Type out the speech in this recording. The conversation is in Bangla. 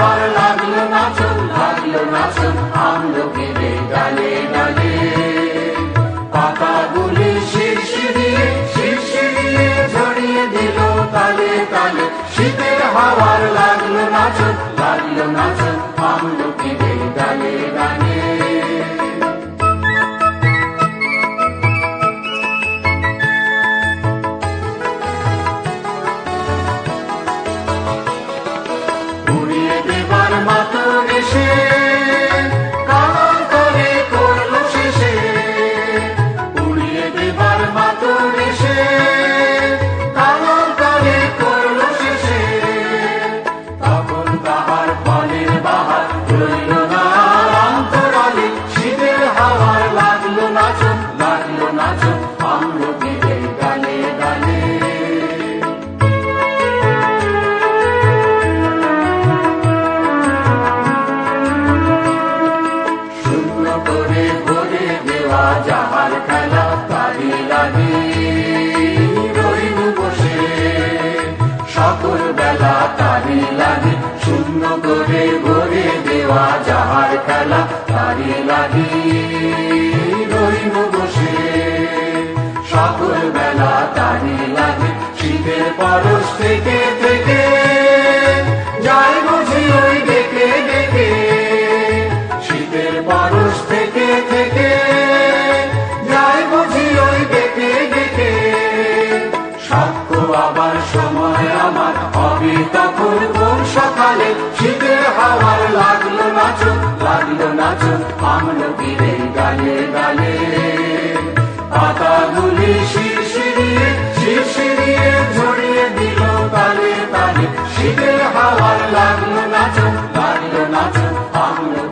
হাওয়ার লাগলো নাচন, লাগলো নাচন আমলকিরে ডালে ডালে। পাতাগুলি শিরশিরিয়ে শিরশিরিয়ে ঝরিয়ে দিল তালে তালে। শীতের হাওয়ার লাগলো নাচন, লাগলো নাচন আমলকিরে ডালে ডালে। উড়িয়ে দেবার মাতন এসে কামাল করে করলো শেষে। উড়িয়ে দেবার মাতন এসে কামাল করে করলো শেষে। তখন তাহার ফলের বাহার রইল না অন্তরালে। শীতের হাওয়ার লাগলো নাচন, লাগলো নাচন আমলকিরে ডালে ডালে। শূন্য করে ভরে দেওয়া যাহার খেলা তারি লাগে। রইল বসে সকল বেলা তারি লাগে। শূন্য করে ভরে দেওয়া যাহার খেলা তারি লাগে। রইল বসে সকল বেলা তারি লাগে। শীতের পরশ থেকে থেকে যায় বুঝি ওই ডেকে ডেকে। শীতের পরশ থেকে থেকে যায় বুঝি ওই ডেকে ডেকে। সাক্ষ্য আবার সময় আমার হবে তখন কোন সকালে। শীতের হাওয়ার লাগলো নাচন, লাগলো নাচন আমলকিরে ডালে ডালে। পাতাগুলি শিরশিরিয়ে শিরশিরিয়ে ঝরিয়ে দিল তালে তালে। শীতের হাওয়ার লাগলো নাচন, লাগলো নাচন আমলকিরে।